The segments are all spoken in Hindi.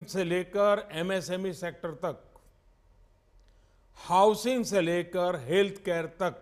से लेकर एमएसएमई सेक्टर तक, हाउसिंग से लेकर हेल्थ केयर तक,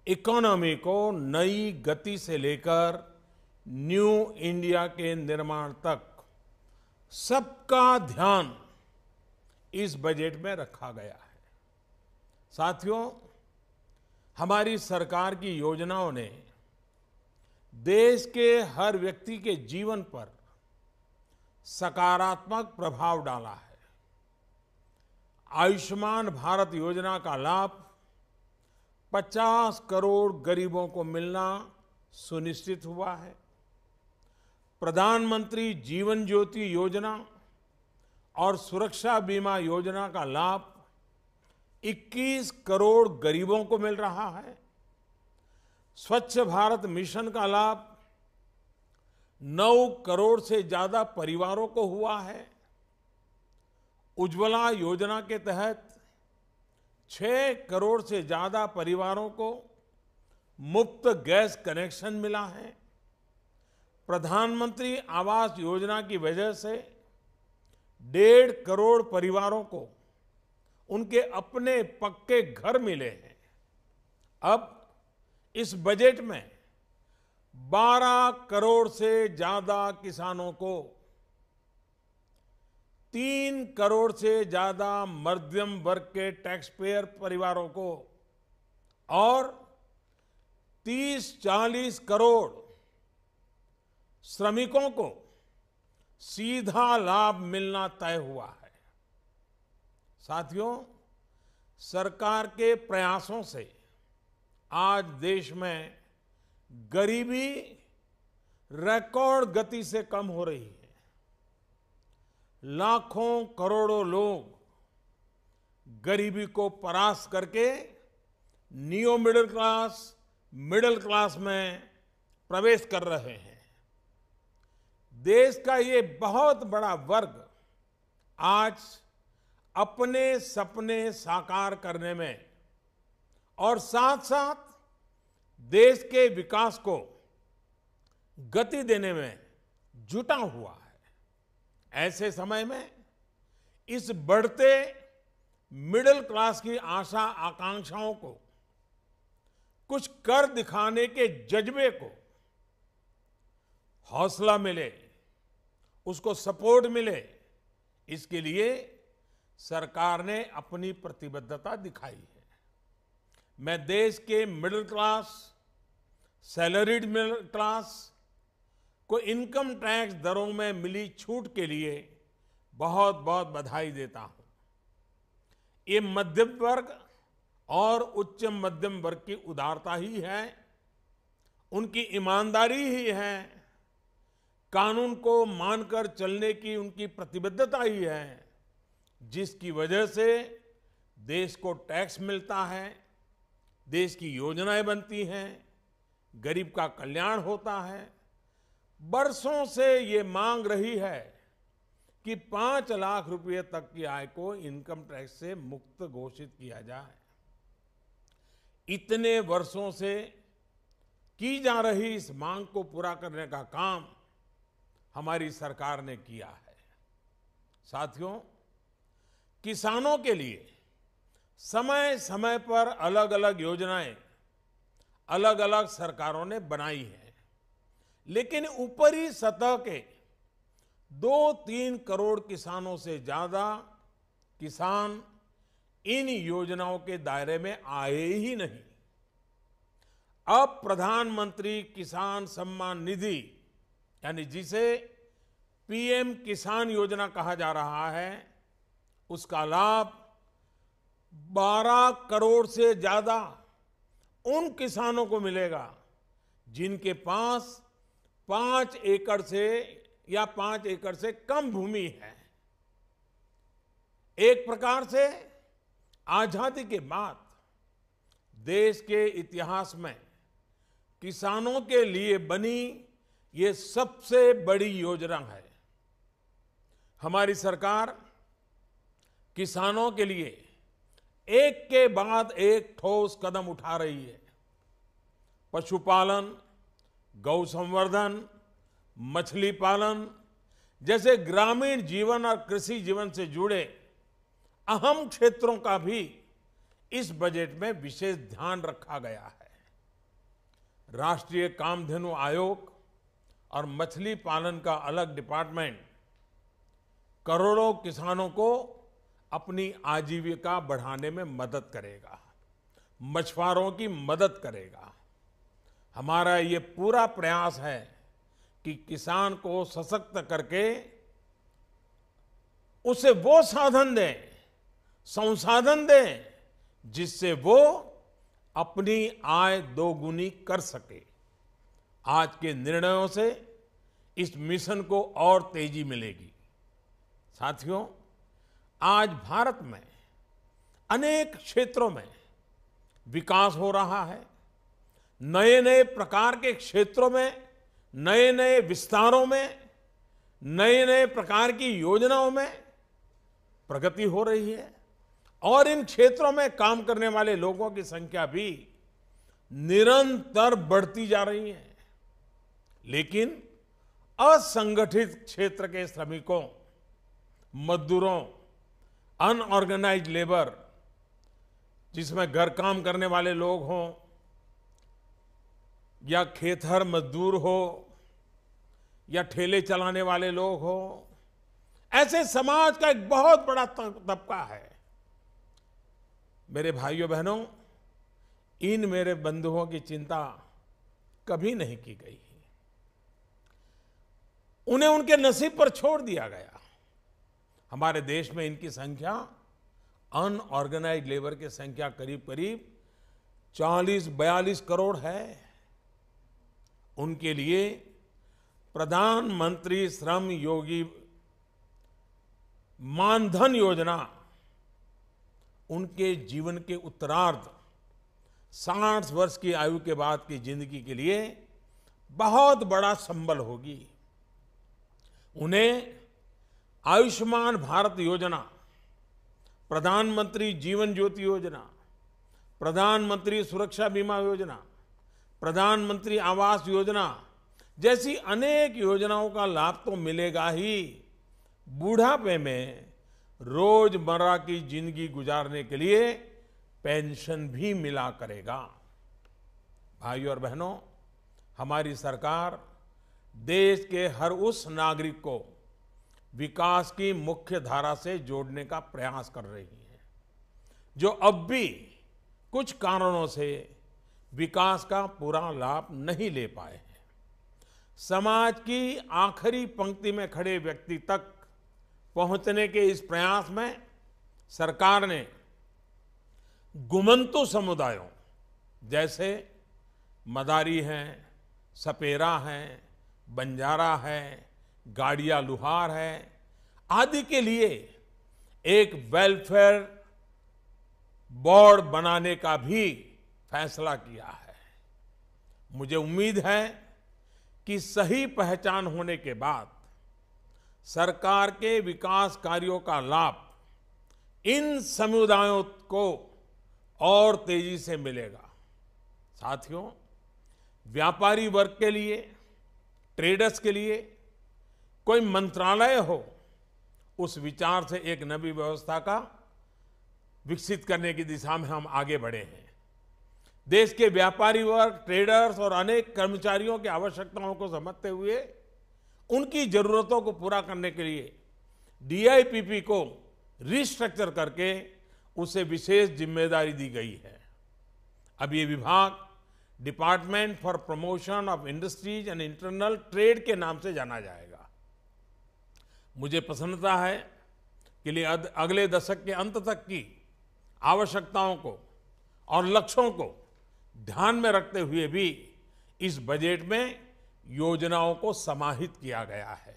इकोनॉमी को नई गति से लेकर न्यू इंडिया के निर्माण तक सबका ध्यान इस बजट में रखा गया है। साथियों, हमारी सरकार की योजनाओं ने देश के हर व्यक्ति के जीवन पर सकारात्मक प्रभाव डाला है। आयुष्मान भारत योजना का लाभ 50 करोड़ गरीबों को मिलना सुनिश्चित हुआ है। प्रधानमंत्री जीवन ज्योति योजना और सुरक्षा बीमा योजना का लाभ 21 करोड़ गरीबों को मिल रहा है। स्वच्छ भारत मिशन का लाभ 9 करोड़ से ज्यादा परिवारों को हुआ है। उज्ज्वला योजना के तहत 6 करोड़ से ज्यादा परिवारों को मुफ्त गैस कनेक्शन मिला है। प्रधानमंत्री आवास योजना की वजह से 1.5 करोड़ परिवारों को उनके अपने पक्के घर मिले हैं। अब इस बजट में 12 करोड़ से ज्यादा किसानों को, 3 करोड़ से ज्यादा मध्यम वर्ग के टैक्स पेयर परिवारों को और 30-40 करोड़ श्रमिकों को सीधा लाभ मिलना तय हुआ है। साथियों, सरकार के प्रयासों से आज देश में गरीबी रिकॉर्ड गति से कम हो रही है। लाखों करोड़ों लोग गरीबी को परास्त करके नियो मिडिल क्लास में प्रवेश कर रहे हैं। देश का ये बहुत बड़ा वर्ग आज अपने सपने साकार करने में और साथ साथ देश के विकास को गति देने में जुटा हुआ है। ऐसे समय में इस बढ़ते मिडिल क्लास की आशा आकांक्षाओं को, कुछ कर दिखाने के जज्बे को हौसला मिले, उसको सपोर्ट मिले, इसके लिए सरकार ने अपनी प्रतिबद्धता दिखाई है। मैं देश के middle class, salaried middle class को इनकम टैक्स दरों में मिली छूट के लिए बहुत बहुत बधाई देता हूं। ये मध्यम वर्ग और उच्च मध्यम वर्ग की उदारता ही है, उनकी ईमानदारी ही है, कानून को मानकर चलने की उनकी प्रतिबद्धता ही है, जिसकी वजह से देश को टैक्स मिलता है, देश की योजनाएं बनती हैं, गरीब का कल्याण होता है। बरसों से ये मांग रही है कि 5 लाख रुपए तक की आय को इनकम टैक्स से मुक्त घोषित किया जाए। इतने वर्षों से की जा रही इस मांग को पूरा करने का काम हमारी सरकार ने किया है। साथियों, किसानों के लिए समय समय पर अलग अलग योजनाएं अलग अलग सरकारों ने बनाई हैं, लेकिन ऊपरी सतह के 2-3 करोड़ किसानों से ज्यादा किसान इन योजनाओं के दायरे में आए ही नहीं। अब प्रधानमंत्री किसान सम्मान निधि, यानी जिसे पीएम किसान योजना कहा जा रहा है, उसका लाभ 12 करोड़ से ज्यादा उन किसानों को मिलेगा जिनके पास 5 एकड़ से या 5 एकड़ से कम भूमि है। एक प्रकार से आजादी के बाद देश के इतिहास में किसानों के लिए बनी ये सबसे बड़ी योजना है। हमारी सरकार किसानों के लिए एक के बाद एक ठोस कदम उठा रही है। पशुपालन, गौ संवर्धन, मछली पालन जैसे ग्रामीण जीवन और कृषि जीवन से जुड़े अहम क्षेत्रों का भी इस बजट में विशेष ध्यान रखा गया है। राष्ट्रीय कामधेनु आयोग और मछली पालन का अलग डिपार्टमेंट करोड़ों किसानों को अपनी आजीविका बढ़ाने में मदद करेगा, मछुआरों की मदद करेगा। हमारा ये पूरा प्रयास है कि किसान को सशक्त करके उसे वो साधन दें, संसाधन दें, जिससे वो अपनी आय दोगुनी कर सके। आज के निर्णयों से इस मिशन को और तेजी मिलेगी। साथियों, आज भारत में अनेक क्षेत्रों में विकास हो रहा है। नए नए प्रकार के क्षेत्रों में, नए नए विस्तारों में, नए नए प्रकार की योजनाओं में प्रगति हो रही है और इन क्षेत्रों में काम करने वाले लोगों की संख्या भी निरंतर बढ़ती जा रही है। लेकिन असंगठित क्षेत्र के श्रमिकों, मजदूरों, अनऑर्गेनाइज्ड लेबर, जिसमें घर काम करने वाले लोग हों या खेतहर मजदूर हो या ठेले चलाने वाले लोग हो, ऐसे समाज का एक बहुत बड़ा तबका है। मेरे भाइयों बहनों, इन मेरे बंधुओं की चिंता कभी नहीं की गई। उन्हें उनके नसीब पर छोड़ दिया गया। हमारे देश में इनकी संख्या, अनऑर्गेनाइज्ड लेबर की संख्या करीब करीब 40-42 करोड़ है। उनके लिए प्रधानमंत्री श्रम योगी मानधन योजना उनके जीवन के उत्तरार्ध 60 वर्ष की आयु के बाद की जिंदगी के लिए बहुत बड़ा संबल होगी। उन्हें आयुष्मान भारत योजना, प्रधानमंत्री जीवन ज्योति योजना, प्रधानमंत्री सुरक्षा बीमा योजना, प्रधानमंत्री आवास योजना जैसी अनेक योजनाओं का लाभ तो मिलेगा ही, बुढ़ापे में रोजमर्रा की जिंदगी गुजारने के लिए पेंशन भी मिला करेगा। भाइयों और बहनों, हमारी सरकार देश के हर उस नागरिक को विकास की मुख्य धारा से जोड़ने का प्रयास कर रही है जो अब भी कुछ कारणों से विकास का पूरा लाभ नहीं ले पाए हैं। समाज की आखिरी पंक्ति में खड़े व्यक्ति तक पहुंचने के इस प्रयास में सरकार ने गुमंतु समुदायों जैसे मदारी हैं, सपेरा हैं, बंजारा है, गाड़िया लुहार है आदि के लिए एक वेलफेयर बोर्ड बनाने का भी फैसला किया है। मुझे उम्मीद है कि सही पहचान होने के बाद सरकार के विकास कार्यों का लाभ इन समुदायों को और तेजी से मिलेगा। साथियों, व्यापारी वर्ग के लिए, ट्रेडर्स के लिए कोई मंत्रालय हो, उस विचार से एक नई व्यवस्था का विकसित करने की दिशा में हम आगे बढ़े हैं। देश के व्यापारी वर्ग, ट्रेडर्स और अनेक कर्मचारियों की आवश्यकताओं को समझते हुए उनकी जरूरतों को पूरा करने के लिए डीआईपीपी को रिस्ट्रक्चर करके उसे विशेष जिम्मेदारी दी गई है। अब ये विभाग department for promotion of industries and internal trade के नाम से जाना जाएगा। मुझे प्रसन्नता है कि अगले दशक के अंत तक की आवश्यकताओं को और लक्ष्यों को ध्यान में रखते हुए भी इस बजट में योजनाओं को समाहित किया गया है।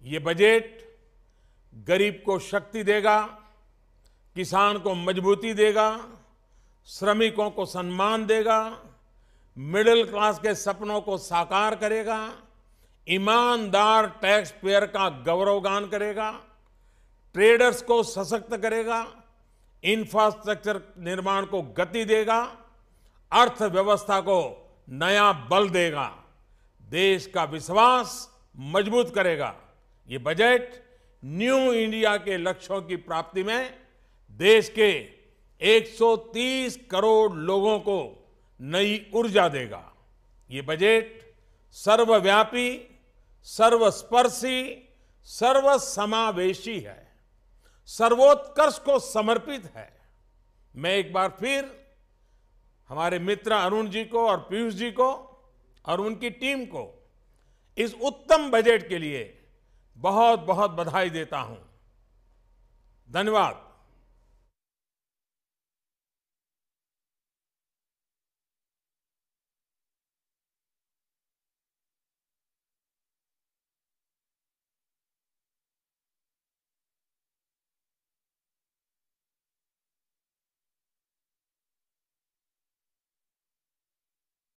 ये बजट गरीब को शक्ति देगा, किसान को मजबूती देगा, श्रमिकों को सम्मान देगा, मिडिल क्लास के सपनों को साकार करेगा, ईमानदार टैक्स पेयर का गौरवगान करेगा, ट्रेडर्स को सशक्त करेगा, इंफ्रास्ट्रक्चर निर्माण को गति देगा, अर्थव्यवस्था को नया बल देगा, देश का विश्वास मजबूत करेगा। ये बजट न्यू इंडिया के लक्ष्यों की प्राप्ति में देश के 130 करोड़ लोगों को नई ऊर्जा देगा। ये बजट सर्वव्यापी, सर्वस्पर्शी, सर्वसमावेशी है, सर्वोत्कर्ष को समर्पित है। मैं एक बार फिर हमारे मित्र अरुण जी को और पीयूष जी को और उनकी टीम को इस उत्तम बजट के लिए बहुत बहुत बधाई देता हूं। धन्यवाद।